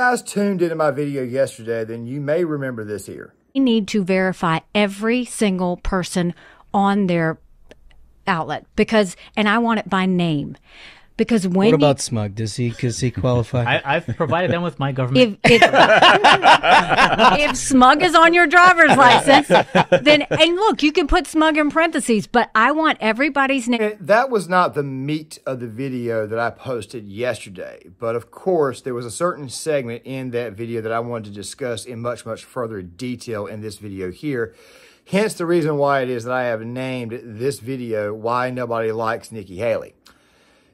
guys tuned into my video yesterday, then you may remember this here. You need to verify every single person on their outlet and I want it by name. Because when what about Smug? Does he qualify? I've provided them with my government. If Smug is on your driver's license, then, and look, you can put Smug in parentheses, but I want everybody's name. That was not the meat of the video that I posted yesterday. But of course, there was a certain segment in that video that I wanted to discuss in much, much further detail in this video here. Hence the reason why it is that I have named this video, Why Nobody Likes Nikki Haley.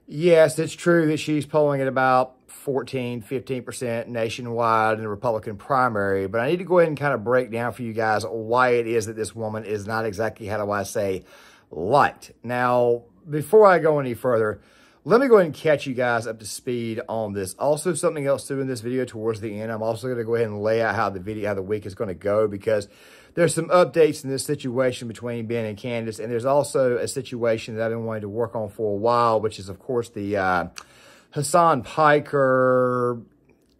Yes, it's true that she's polling at about 14, 15% nationwide in the Republican primary, but I need to go ahead and kind of break down for you guys why it is that this woman is not exactly, how do I say, liked. Now, before I go any further, let me go ahead and catch you guys up to speed on this. Also, something else too in this video towards the end, I'm also going to go ahead and lay out how the week is going to go, because there's some updates in this situation between Ben and Candace, and there's also a situation that I've been wanting to work on for a while, which is, of course, the Hassan Piker,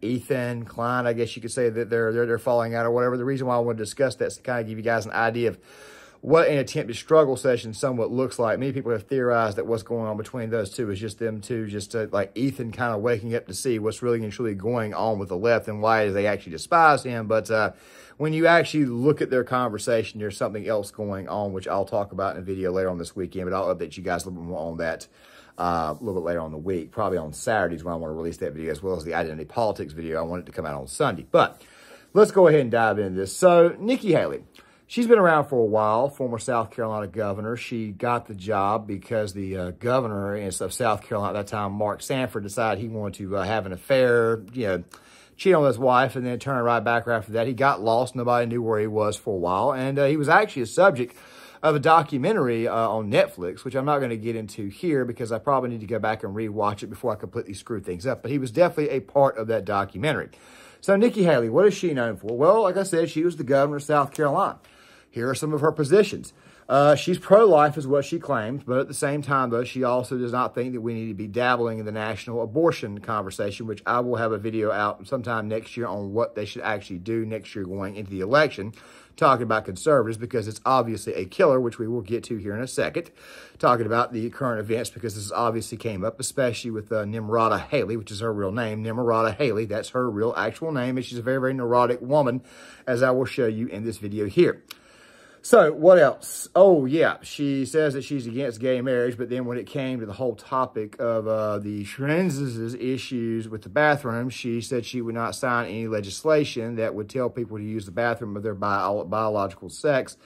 Ethan Klein, I guess you could say that they're falling out or whatever. The reason why I want to discuss that is to kind of give you guys an idea of what an attempted struggle session somewhat looks like. Many people have theorized that what's going on between those two is just them two, like Ethan kind of waking up to see what's really and truly going on with the left and why they actually despise him. But when you actually look at their conversation, there's something else going on, which I'll talk about in a video later on this weekend, but I'll update you guys a little bit more on that a little bit later on the week, probably on Saturdays when I want to release that video, as well as the identity politics video. I want it to come out on Sunday. But let's go ahead and dive into this. So Nikki Haley, she's been around for a while, former South Carolina governor. She got the job because the governor of South Carolina at that time, Mark Sanford, decided he wanted to have an affair, cheat on his wife, and then turn right back after that. He got lost. Nobody knew where he was for a while. And he was actually a subject of a documentary on Netflix, which I'm not going to get into here because I probably need to go back and rewatch it before I completely screw things up. But he was definitely a part of that documentary. So Nikki Haley, what is she known for? Well, like I said, she was the governor of South Carolina. Here are some of her positions. She's pro-life is what she claims, but at the same time, though, she also does not think that we need to be dabbling in the national abortion conversation, which I will have a video out sometime next year on what they should actually do next year going into the election, talking about conservatives, because it's obviously a killer, which we will get to here in a second, talking about the current events, because this obviously came up, especially with Nimrata Haley, which is her real name. Nimrata Haley, that's her real actual name, and she's a very, very neurotic woman, as I will show you in this video here. So, what else? Oh, yeah, she says that she's against gay marriage, but then when it came to the whole topic of the Shrenz' issues with the bathroom, she said she would not sign any legislation that would tell people to use the bathroom of their biological sex.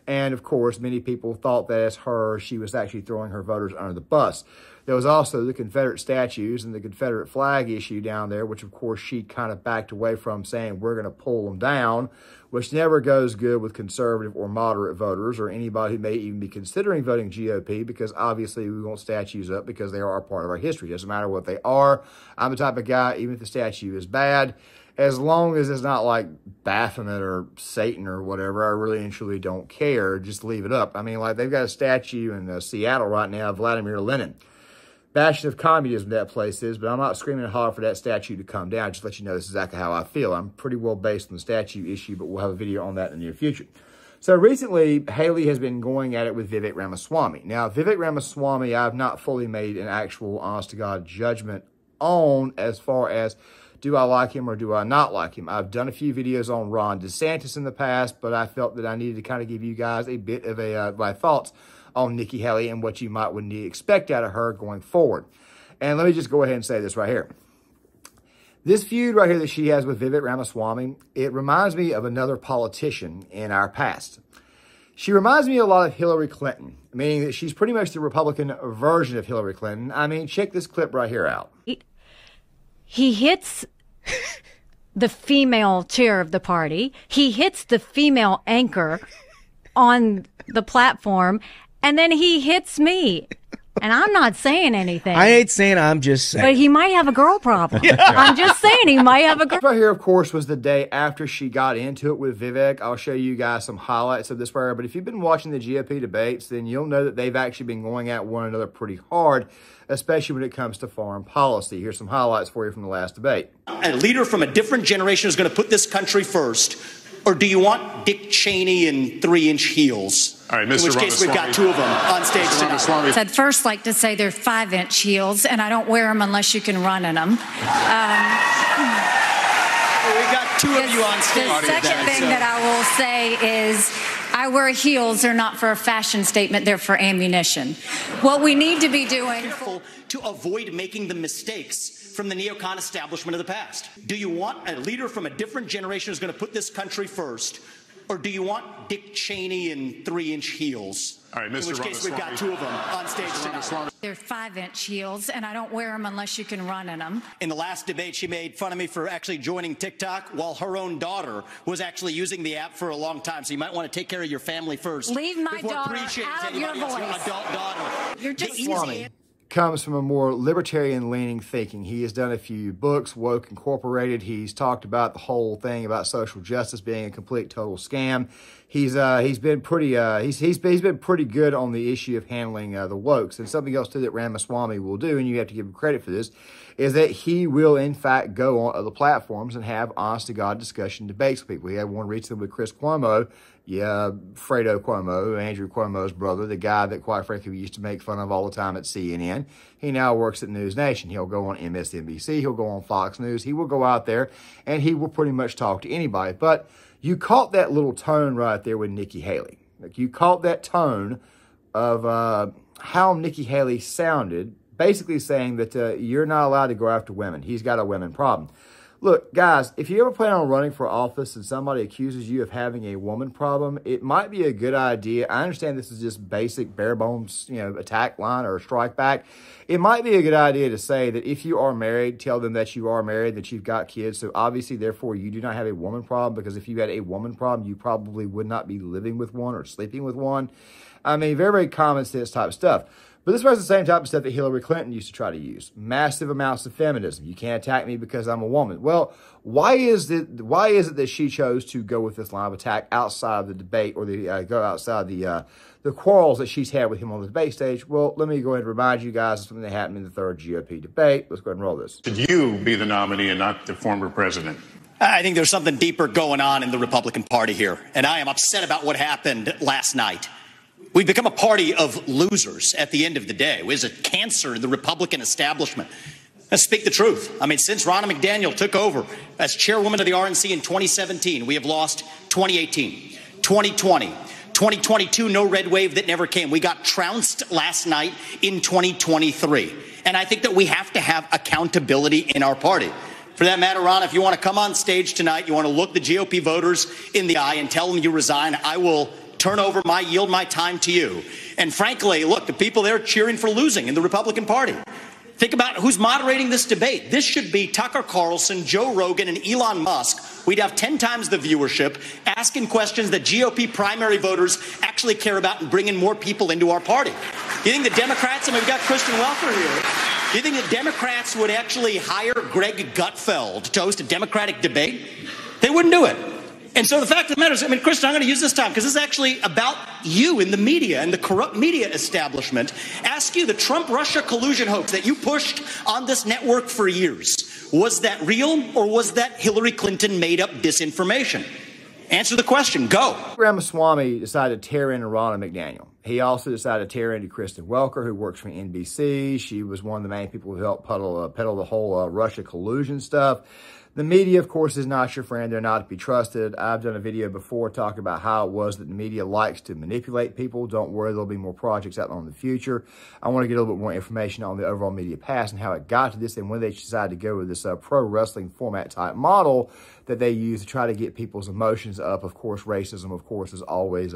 And, of course, many people thought that as her, she was actually throwing her voters under the bus. There was also the Confederate statues and the Confederate flag issue down there, which, of course, she kind of backed away from, saying we're going to pull them down, which never goes good with conservative or moderate voters or anybody who may even be considering voting GOP, because obviously we want statues up because they are a part of our history. It doesn't matter what they are. I'm the type of guy, even if the statue is bad, as long as it's not like Baphomet or Satan or whatever, I really and truly don't care. Just leave it up. I mean, like, they've got a statue in Seattle right now of Vladimir Lenin. Bastion of communism that place is, but I'm not screaming and hollering for that statue to come down. Just to let you know this is exactly how I feel. I'm pretty well based on the statue issue, but we'll have a video on that in the near future. So recently, Haley has been going at it with Vivek Ramaswamy. Now, Vivek Ramaswamy, I've not fully made an actual honest-to-God judgment on as far as do I like him or do I not like him. I've done a few videos on Ron DeSantis in the past, but I felt that I needed to kind of give you guys a bit of my thoughts on Nikki Haley and what you might would expect out of her going forward. And let me just go ahead and say this right here. This feud right here that she has with Vivek Ramaswamy, it reminds me of another politician in our past. She reminds me a lot of Hillary Clinton, meaning that she's pretty much the Republican version of Hillary Clinton. I mean, check this clip right here out. He hits the female chair of the party. He hits the female anchor on the platform. And then he hits me. And I'm not saying anything. I ain't saying, I'm just saying. But he might have a girl problem. I'm just saying he might have a girl. Right here, of course, was the day after she got into it with Vivek. I'll show you guys some highlights of this right here. But if you've been watching the GOP debates, then you'll know that they've actually been going at one another pretty hard, especially when it comes to foreign policy. Here's some highlights for you from the last debate. A leader from a different generation is going to put this country first. Or do you want Dick Cheney in 3-inch heels? All right, Mr. In which case, we've got two of them on stage tonight. I'd first like to say they're 5-inch heels, and I don't wear them unless you can run in them. We've got two of you on stage. The second thing that I will say is I wear heels. They're not for a fashion statement. They're for ammunition. What we need to be doing to avoid making the mistakes from the neocon establishment of the past. Do you want a leader from a different generation who's going to put this country first? Or do you want Dick Cheney in 3-inch heels? All right, Mr. In which case, we've got two of them on stage tonight. They're 5-inch heels, and I don't wear them unless you can run in them. In the last debate, she made fun of me for actually joining TikTok while her own daughter was actually using the app for a long time. So you might want to take care of your family first. Leave my daughter out of your voice. Adult daughter. You're just easy. Comes from a more libertarian-leaning thinking. He has done a few books, Woke Incorporated. He's talked about the whole thing about social justice being a complete total scam. He's been pretty good on the issue of handling the wokes. And something else too that Ramaswamy will do, and you have to give him credit for this, is that he will in fact go on other platforms and have honest to God discussion debates with people. He had one recently with Chris Cuomo. Yeah, Fredo Cuomo, Andrew Cuomo's brother, the guy that, quite frankly, we used to make fun of all the time at CNN. He now works at News Nation. He'll go on MSNBC. He'll go on Fox News. He will go out there, and he will pretty much talk to anybody. But you caught that little tone right there with Nikki Haley. Like, you caught that tone of how Nikki Haley sounded, basically saying that you're not allowed to go after women. He's got a women problem. Look, guys, if you ever plan on running for office and somebody accuses you of having a woman problem, it might be a good idea. I understand this is just basic bare bones, attack line or strike back. It might be a good idea to say that if you are married, tell them that you are married, that you've got kids. So obviously, therefore, you do not have a woman problem, because if you had a woman problem, you probably would not be living with one or sleeping with one. I mean, very, very common sense type stuff. But this was the same type of stuff that Hillary Clinton used to try to use. Massive amounts of feminism. You can't attack me because I'm a woman. Well, why is it that she chose to go with this line of attack outside of the debate, or go outside the quarrels that she's had with him on the debate stage? Well, let me go ahead and remind you guys of something that happened in the third GOP debate. Let's go ahead and roll this. Should you be the nominee and not the former president? I think there's something deeper going on in the Republican Party here, and I am upset about what happened last night. We've become a party of losers at the end of the day. It was a cancer in the Republican establishment. Let's speak the truth. I mean, since Ronna McDaniel took over as chairwoman of the RNC in 2017, we have lost 2018, 2020, 2022, no red wave that never came. We got trounced last night in 2023. And I think that we have to have accountability in our party. For that matter, Ron, if you want to come on stage tonight, you want to look the GOP voters in the eye and tell them you resign, I will yield my time to you. And frankly, look, the people there cheering for losing in the Republican Party. Think about who's moderating this debate. This should be Tucker Carlson, Joe Rogan, and Elon Musk. We'd have 10 times the viewership, asking questions that GOP primary voters actually care about and bringing more people into our party. You think the Democrats, and we've got Christian Welker here, do you think the Democrats would actually hire Greg Gutfeld to host a Democratic debate? They wouldn't do it. And so the fact of the matter is, Christian, I'm going to use this time because this is actually about you in the media and the corrupt media establishment. Ask you, the Trump-Russia collusion hoax that you pushed on this network for years, was that real, or was that Hillary Clinton made up disinformation? Answer the question. Go. Ramaswamy decided to tear into Ronna McDaniel. He also decided to tear into Kristen Welker, who works for NBC. She was one of the main people who helped peddle the whole Russia collusion stuff. The media, of course, is not your friend. They're not to be trusted. I've done a video before talking about how it was that the media likes to manipulate people. Don't worry, there'll be more projects out in the future. I want to get a little bit more information on the overall media past and how it got to this, and when they decided to go with this pro wrestling format type model that they use to try to get people's emotions up. Of course, racism, of course, is always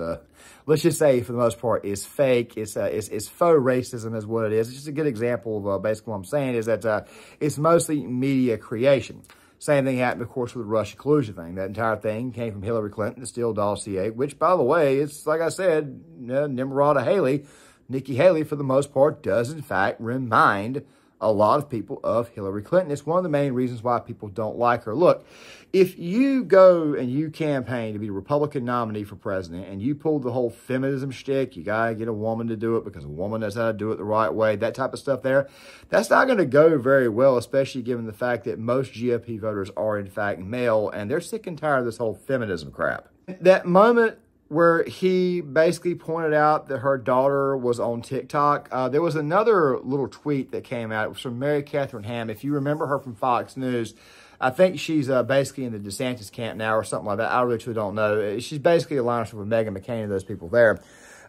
let's just say for the most part, is fake. It's faux racism is what it is. It's just a good example of basically what I'm saying is that it's mostly media creation. Same thing happened, of course, with the Russia collusion thing. That entire thing came from Hillary Clinton, the Steele dossier, which, by the way, it's like I said, Nimrod Haley Nikki Haley, for the most part, does in fact remind a lot of people of Hillary Clinton. It's one of the main reasons why people don't like her. Look, if you go and you campaign to be the Republican nominee for president and you pull the whole feminism shtick, you got to get a woman to do it because a woman knows how to do it the right way, that type of stuff there, that's not going to go very well, especially given the fact that most GOP voters are in fact male and they're sick and tired of this whole feminism crap. That moment where he basically pointed out that her daughter was on TikTok. There was another little tweet that came out. It was from Mary Catherine Ham. If you remember her from Fox News, I think she's basically in the DeSantis camp now or something like that. I really don't know. She's basically aligned with Meghan McCain and those people there.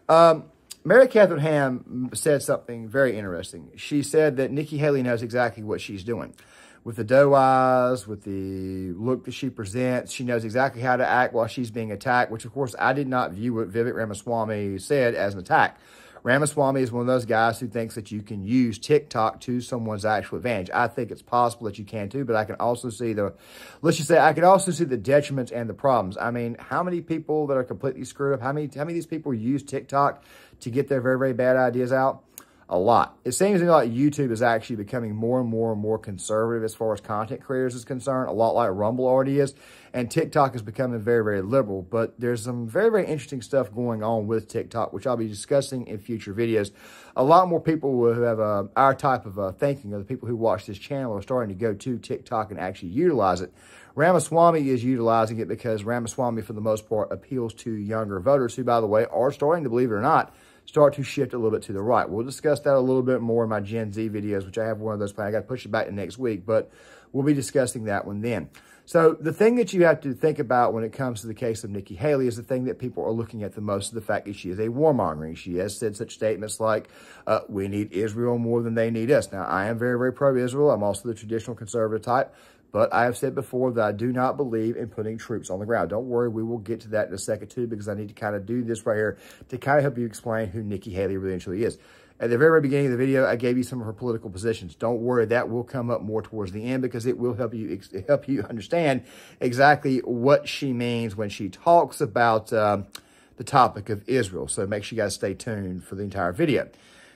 Mary Catherine Ham said something very interesting. She said that Nikki Haley knows exactly what she's doing. With the doe eyes, with the look that she presents, she knows exactly how to act while she's being attacked, which, of course, I did not view what Vivek Ramaswamy said as an attack. Ramaswamy is one of those guys who thinks that you can use TikTok to someone's actual advantage. I think it's possible that you can too, but I can also see I can also see the detriments and the problems. I mean, how many people that are completely screwed up, how many of these people use TikTok to get their very, very bad ideas out? A lot. It seems to me like YouTube is actually becoming more and more and more conservative as far as content creators is concerned, a lot like Rumble already is, and TikTok is becoming very, very liberal. But there's some very, very interesting stuff going on with TikTok, which I'll be discussing in future videos. A lot more people who have our type of thinking, or the people who watch this channel, are starting to go to TikTok and actually utilize it. Ramaswamy is utilizing it because Ramaswamy, for the most part, appeals to younger voters who, by the way, are starting to, believe it or not, start to shift a little bit to the right. We'll discuss that a little bit more in my Gen Z videos, which I have one of those planned. I got to push it back to next week, but we'll be discussing that one then. So the thing that you have to think about when it comes to the case of Nikki Haley is the thing that people are looking at the most, is the fact that she is a warmonger. She has said such statements like, we need Israel more than they need us. Now, I am very, very pro-Israel. I'm also the traditional conservative type. But I have said before that I do not believe in putting troops on the ground. Don't worry, we will get to that in a second too, because I need to kind of do this right here to kind of help you explain who Nikki Haley really and truly is. At the very, very beginning of the video, I gave you some of her political positions. Don't worry, that will come up more towards the end because it will help you understand exactly what she means when she talks about the topic of Israel. So make sure you guys stay tuned for the entire video.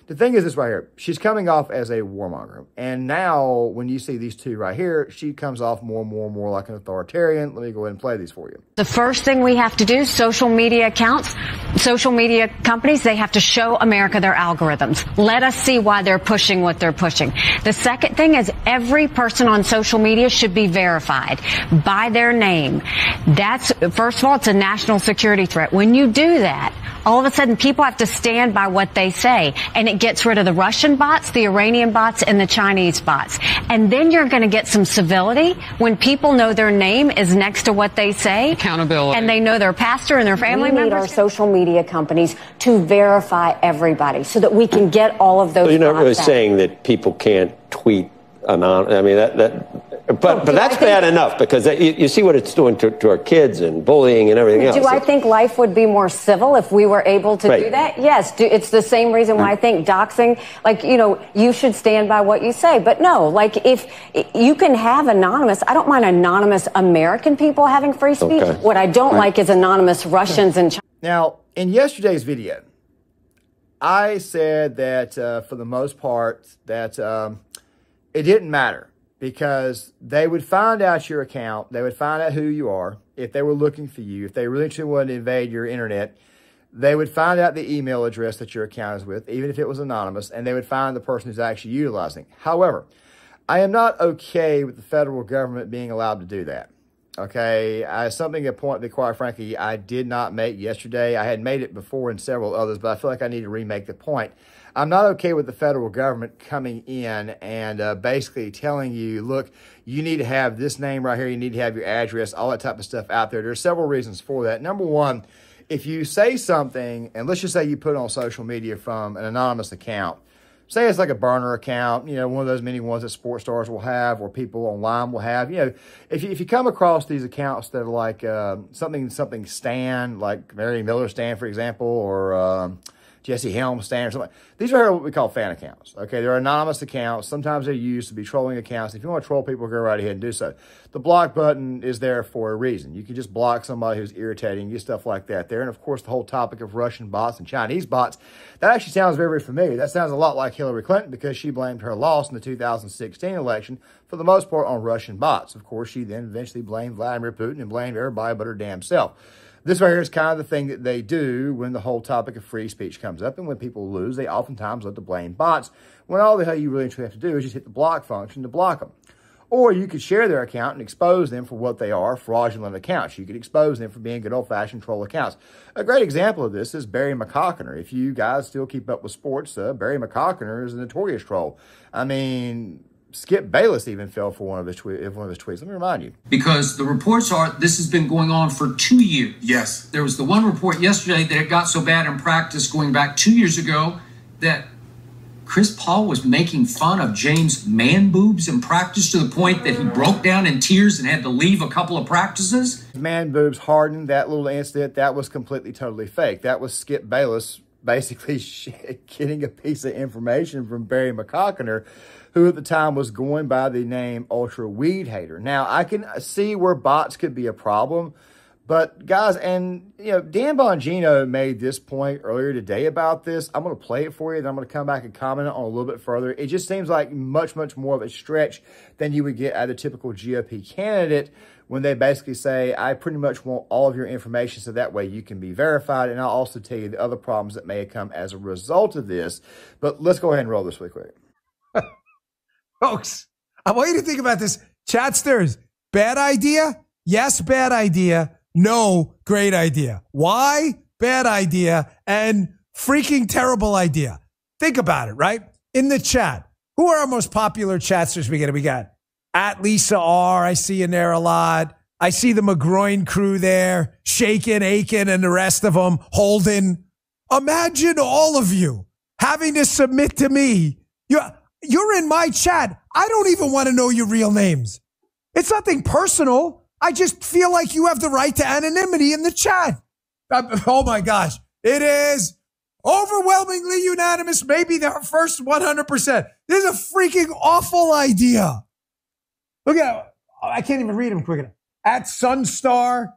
The thing is this right here. She's coming off as a warmonger. And now when you see these two right here, she comes off more and more and more like an authoritarian. Let me go ahead and play these for you. The first thing we have to do, social media accounts, social media companies, they have to show America their algorithms. Let us see why they're pushing what they're pushing. The second thing is every person on social media should be verified by their name. That's, first of all, it's a national security threat. When you do that, all of a sudden people have to stand by what they say, and it gets rid of the Russian bots, the Iranian bots, and the Chinese bots. And then you're going to get some civility when people know their name is next to what they say. Accountability. And they know their pastor and their family members. We need our social media companies to verify everybody so that we can get all of those. So you're not really saying that people can't tweet anonymous. I mean, but that's bad enough, because you see what it's doing to our kids and bullying and everything else. Do I think life would be more civil if we were able to do that? Yes. It's the same reason why I think doxing, like, you know, you should stand by what you say. But no, like, if you can have anonymous, I don't mind anonymous American people having free speech. Okay. What I don't like is anonymous Russians and China. Now, in yesterday's video, I said that for the most part that it didn't matter, because they would find out your account. They would find out who you are. If they were looking for you, if they really truly wanted to invade your internet, they would find out the email address that your account is with, even if it was anonymous, and they would find the person who's actually utilizing. However, I am not okay with the federal government being allowed to do that. Okay, something, a point that, quite frankly, I did not make yesterday. I had made it before in several others, but I feel like I need to remake the point. I'm not okay with the federal government coming in and basically telling you, look, you need to have this name right here. You need to have your address, all that type of stuff out there. There's several reasons for that. Number one, if you say something, and let's just say you put it on social media from an anonymous account, say it's like a burner account, you know, one of those many ones that sports stars will have or people online will have. You know, if you come across these accounts that are like something Stan, like Mary Miller Stan, for example, or Jesse Helmstein or something. These are what we call fan accounts. Okay, they're anonymous accounts. Sometimes they're used to be trolling accounts. If you want to troll people, go right ahead and do so. The block button is there for a reason. You can just block somebody who's irritating you, stuff like that there. And of course, the whole topic of Russian bots and Chinese bots, that actually sounds very, very familiar. That sounds a lot like Hillary Clinton because she blamed her loss in the 2016 election for the most part on Russian bots. Of course, she then eventually blamed Vladimir Putin and blamed everybody but her damn self. This right here is kind of the thing that they do when the whole topic of free speech comes up. And when people lose, they oftentimes let the blame bots, when all the hell you really and truly have to do is just hit the block function to block them. Or you could share their account and expose them for what they are, fraudulent accounts. You could expose them for being good old-fashioned troll accounts. A great example of this is Barry McCockiner. If you guys still keep up with sports, Barry McCockiner is a notorious troll. I mean, Skip Bayless even fell for one of his tweets. Let me remind you. Because the reports are this has been going on for 2 years. Yes. There was the one report yesterday that it got so bad in practice going back 2 years ago that Chris Paul was making fun of James' man boobs in practice to the point that he broke down in tears and had to leave a couple of practices. Man boobs hardened, that little incident, that was completely, totally fake. That was Skip Bayless basically getting a piece of information from Barry McCockiner, who at the time was going by the name Ultra Weed Hater. Now, I can see where bots could be a problem, but guys, and you know, Dan Bongino made this point earlier today about this. I'm going to play it for you, then I'm going to come back and comment on it a little bit further. It just seems like much, much more of a stretch than you would get out of a typical GOP candidate when they basically say, I pretty much want all of your information so that way you can be verified, and I'll also tell you the other problems that may have come as a result of this. But let's go ahead and roll this really quick. Folks, I want you to think about this. Chatsters, bad idea? Yes, bad idea. No, great idea. Why? Bad idea and freaking terrible idea. Think about it, right? In the chat, who are our most popular chatsters we get? We got at Lisa R. I see in there a lot. I see the McGroin crew there, Shakin, Aiken, and the rest of them, Holden. Imagine all of you having to submit to me. You're in my chat. I don't even want to know your real names. It's nothing personal. I just feel like you have the right to anonymity in the chat. Oh my gosh. It is overwhelmingly unanimous. Maybe the first 100%. This is a freaking awful idea. Look at, I can't even read them quick enough. At Sunstar.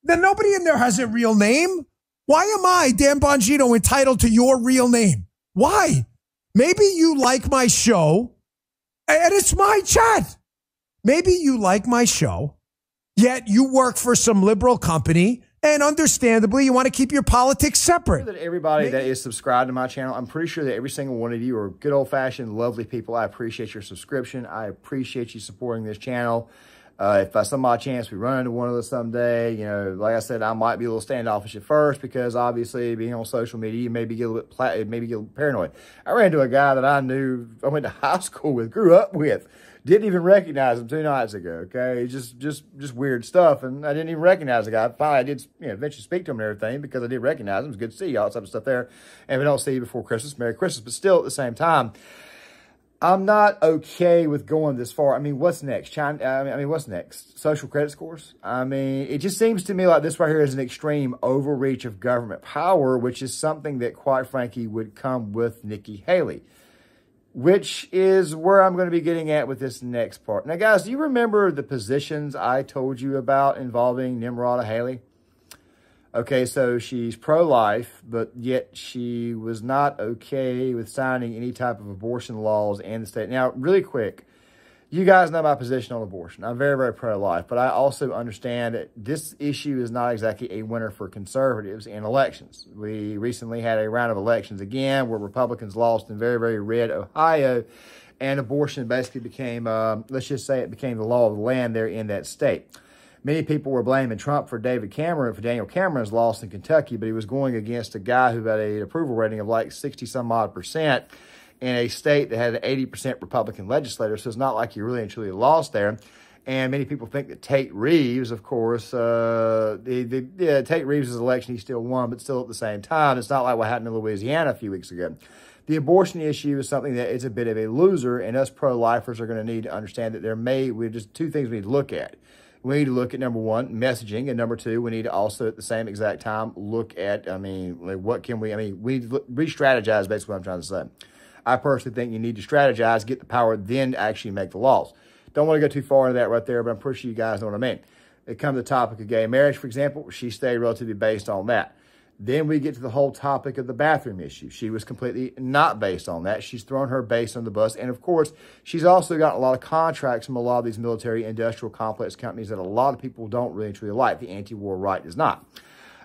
Then nobody in there has a real name. Why am I, Dan Bongino, entitled to your real name? Why? Maybe you like my show, and it's my chat. Maybe you like my show, yet you work for some liberal company, and understandably, you want to keep your politics separate. That everybody that is subscribed to my channel, I'm pretty sure that every single one of you are good old-fashioned, lovely people. I appreciate your subscription. I appreciate you supporting this channel. If by some odd chance we run into one of those someday, you know, like I said, I might be a little standoffish at first because obviously being on social media, you maybe get a little paranoid. I ran into a guy that I knew, I went to high school with, grew up with, didn't even recognize him 2 nights ago. Okay, just weird stuff, and I didn't even recognize the guy. Finally, I did, eventually speak to him and everything because I did recognize him. It's good to see you, all that type of stuff there. And if we don't see you before Christmas, Merry Christmas. But still, at the same time, I'm not okay with going this far. I mean, what's next? What's next? Social credit scores? I mean, it just seems to me like this right here is an extreme overreach of government power, which is something that, quite frankly, would come with Nikki Haley, which is where I'm going to be getting at with this next part. Now, guys, do you remember the positions I told you about involving Nimrata Haley? Okay, so she's pro-life, but yet she was not okay with signing any type of abortion laws in the state. Now, really quick, you guys know my position on abortion. I'm very, very pro-life, but I also understand that this issue is not exactly a winner for conservatives in elections. We recently had a round of elections again where Republicans lost in very, very red Ohio, and abortion basically became, let's just say it became the law of the land there in that state. Many people were blaming Trump for David Cameron, for Daniel Cameron's loss in Kentucky, but he was going against a guy who had an approval rating of like 60-some-odd% in a state that had an 80% Republican legislator, so it's not like he really and truly lost there. And many people think that Tate Reeves, of course, Tate Reeves' election, he still won, but still at the same time, it's not like what happened in Louisiana a few weeks ago. The abortion issue is something that is a bit of a loser, and us pro-lifers are going to need to understand that just 2 things we need to look at. We need to look at, number one, messaging, and number two, we need to also at the same exact time look at, what can we need to re-strategize, basically what I'm trying to say. I personally think you need to strategize, get the power, then actually make the laws. Don't want to go too far into that right there, but I'm pretty sure you guys know what I mean. It comes to the topic of gay marriage, for example, she stayed relatively based on that. Then we get to the whole topic of the bathroom issue. She was completely not based on that. She's thrown her base on the bus. And of course, she's also got a lot of contracts from a lot of these military industrial complex companies that a lot of people don't really truly like. The anti-war right does not.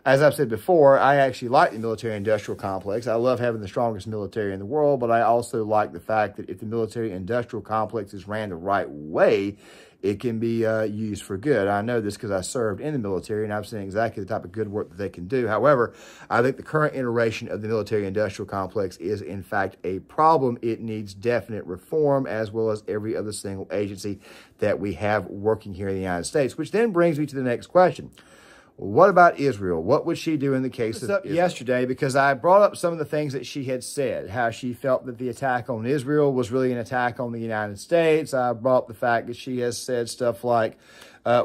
As I've said before, I actually like the military industrial complex. I love having the strongest military in the world, but I also like the fact that if the military industrial complex is ran the right way, it can be used for good. I know this because I served in the military, and I've seen exactly the type of good work that they can do. However, I think the current iteration of the military-industrial complex is, in fact, a problem. It needs definite reform, as well as every other single agency that we have working here in the United States, which then brings me to the next question. What about Israel? What would she do in the case of Israel? Yesterday, because I brought up some of the things that she had said, how she felt that the attack on Israel was really an attack on the United States. I brought up the fact that she has said stuff like,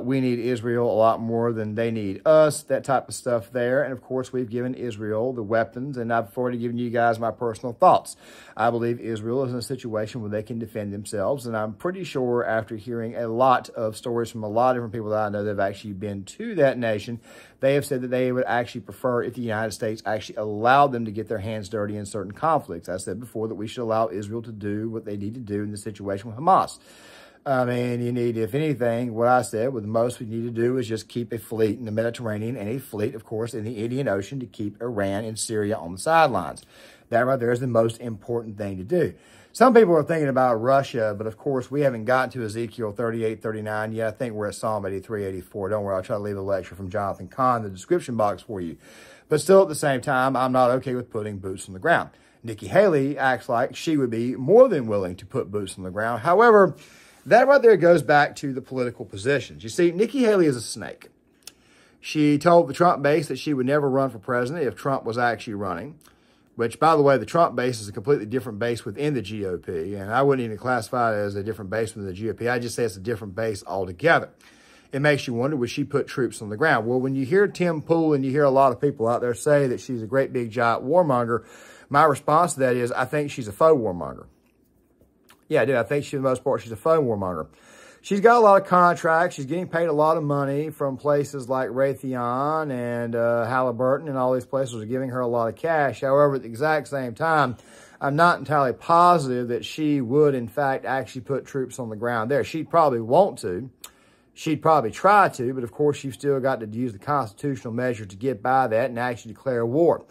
we need Israel a lot more than they need us, that type of stuff there. And of course, we've given Israel the weapons, and I've already given you guys my personal thoughts. I believe Israel is in a situation where they can defend themselves, and I'm pretty sure after hearing a lot of stories from a lot of different people that I know that have actually been to that nation, they have said that they would actually prefer if the United States actually allowed them to get their hands dirty in certain conflicts. I said before that we should allow Israel to do what they need to do in the situation with Hamas. You need, if anything, what I said, with the most we need to do is just keep a fleet in the Mediterranean and a fleet, of course, in the Indian Ocean to keep Iran and Syria on the sidelines. That right there is the most important thing to do. Some people are thinking about Russia, but of course, we haven't gotten to Ezekiel 38, 39 yet. I think we're at Psalm 83, 84. Don't worry, I'll try to leave a lecture from Jonathan Cahn in the description box for you. But still, at the same time, I'm not okay with putting boots on the ground. Nikki Haley acts like she would be more than willing to put boots on the ground. However, that right there goes back to the political positions. You see, Nikki Haley is a snake. She told the Trump base that she would never run for president if Trump was actually running, which, by the way, the Trump base is a completely different base within the GOP, and I wouldn't even classify it as a different base within the GOP. I just say it's a different base altogether. It makes you wonder, would she put troops on the ground? Well, when you hear Tim Pool and you hear a lot of people out there say that she's a great big giant warmonger, my response to that is I think she's a faux warmonger. Yeah, I do. I think for the most part, she's a faux warmonger. She's got a lot of contracts. She's getting paid a lot of money from places like Raytheon and Halliburton, and all these places are giving her a lot of cash. However, at the exact same time, I'm not entirely positive that she would, in fact, actually put troops on the ground there. She'd probably want to. She'd probably try to, but of course, you've still got to use the constitutional measure to get by that and actually declare war.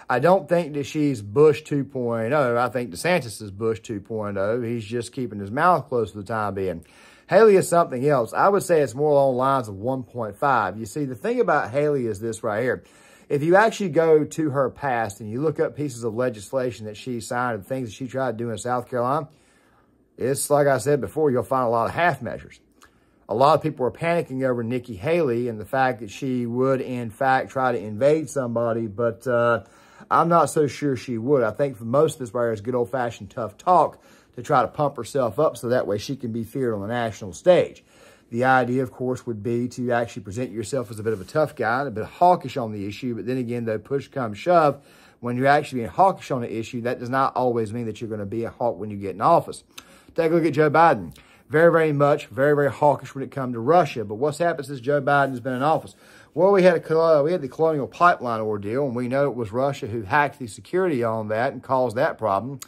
I don't think that she's Bush 2.0. I think DeSantis is Bush 2.0. He's just keeping his mouth closed for the time being. Haley is something else. I would say it's more along the lines of 1.5. You see, the thing about Haley is this right here. If you actually go to her past and you look up pieces of legislation that she signed and things that she tried to do in South Carolina, it's like I said before, you'll find a lot of half measures. A lot of people are panicking over Nikki Haley and the fact that she would, in fact, try to invade somebody, but I'm not so sure she would. I think for most of this right here is good old-fashioned tough talk to try to pump herself up so that way she can be feared on the national stage. The idea, of course, would be to actually present yourself as a bit of a tough guy and a bit hawkish on the issue. But then again, though, push comes shove, when you're actually being hawkish on the issue, that does not always mean that you're going to be a hawk when you get in office. Take a look at Joe Biden. Very very hawkish when it comes to Russia. But what's happened since Joe Biden has been in office? Well, we had the Colonial Pipeline ordeal, and we know it was Russia who hacked the security on that and caused that problem.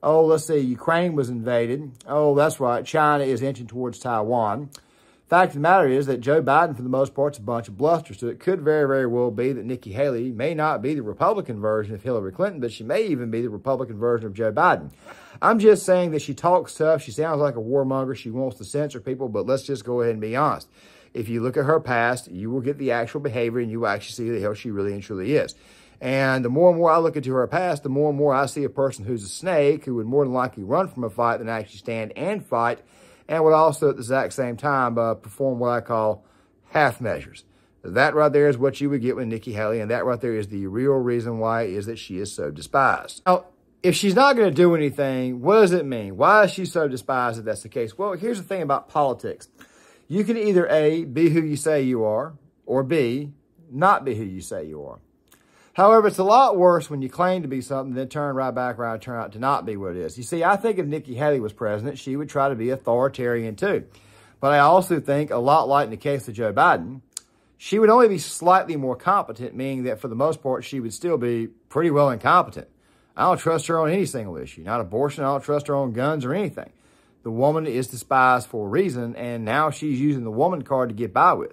Oh, let's see, Ukraine was invaded. Oh, that's right, China is inching towards Taiwan. Fact of the matter is that Joe Biden, for the most part, is a bunch of bluster. So it could very well be that Nikki Haley may not be the Republican version of Hillary Clinton, but she may even be the Republican version of Joe Biden. I'm just saying that she talks tough. She sounds like a warmonger. She wants to censor people, but let's just go ahead and be honest. If you look at her past, you will get the actual behavior and you will actually see the hell she really and truly is. And the more and more I look into her past, the more and more I see a person who's a snake who would more than likely run from a fight than actually stand and fight, and would also at the exact same time perform what I call half measures. That right there is what you would get with Nikki Haley, and that right there is the real reason why it is that she is so despised. Now, if she's not going to do anything, what does it mean? Why is she so despised if that's the case? Well, here's the thing about politics. You can either A, be who you say you are, or B, not be who you say you are. However, it's a lot worse when you claim to be something, then turn right back around and turn out to not be what it is. You see, I think if Nikki Haley was president, she would try to be authoritarian too. But I also think, a lot like in the case of Joe Biden, she would only be slightly more competent, meaning that for the most part, she would still be pretty well incompetent. I don't trust her on any single issue. Not abortion, I don't trust her on guns or anything. The woman is despised for a reason, and now she's using the woman card to get by with.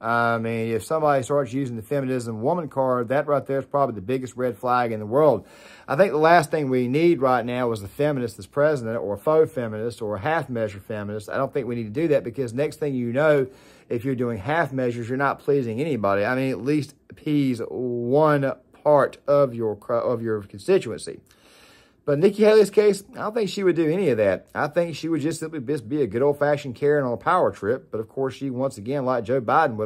I mean, if somebody starts using the feminism woman card, that right there is probably the biggest red flag in the world. I think the last thing we need right now is a feminist as president, or a faux feminist, or a half-measure feminist. I don't think we need to do that, because next thing you know, if you're doing half measures, you're not pleasing anybody. I mean, at least appease one part of your constituency. But in Nikki Haley's case, I don't think she would do any of that. I think she would just simply be a good old-fashioned Karen on a power trip. But of course, she, once again, like Joe Biden,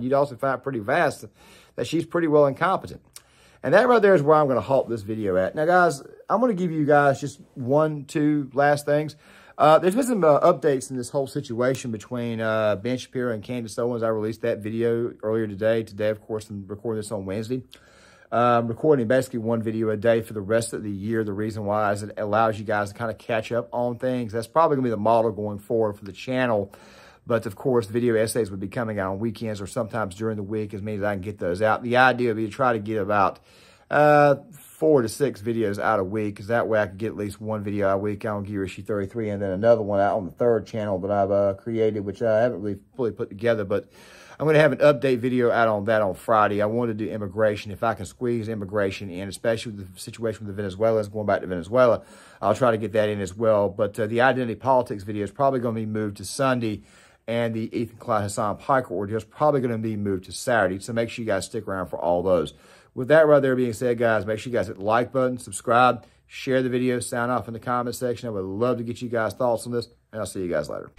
you'd also find pretty fast that she's pretty well incompetent. And that right there is where I'm going to halt this video at. Now, guys, I'm going to give you guys just 2 last things. There's been some updates in this whole situation between Ben Shapiro and Candace Owens. I released that video earlier today. Today, of course, I'm recording this on Wednesday. Recording basically 1 video a day for the rest of the year. The reason why is it allows you guys to kind of catch up on things. That's probably going to be the model going forward for the channel. But, of course, video essays would be coming out on weekends or sometimes during the week, as means I can get those out. The idea would be to try to get about 4 to 6 videos out a week, because that way I can get at least 1 video a week on Gear Issue 33, and then another one out on the 3rd channel that I've created, which I haven't really fully put together. But I'm going to have an update video out on that on Friday. I want to do immigration. If I can squeeze immigration in, especially with the situation with the Venezuelans, going back to Venezuela, I'll try to get that in as well. But the identity politics video is probably going to be moved to Sunday, and the Ethan Clyde Hassan Piker ordeal is probably going to be moved to Saturday. So make sure you guys stick around for all those. With that right there being said, guys, make sure you guys hit the like button, subscribe, share the video, sound off in the comment section. I would love to get you guys' thoughts on this, and I'll see you guys later.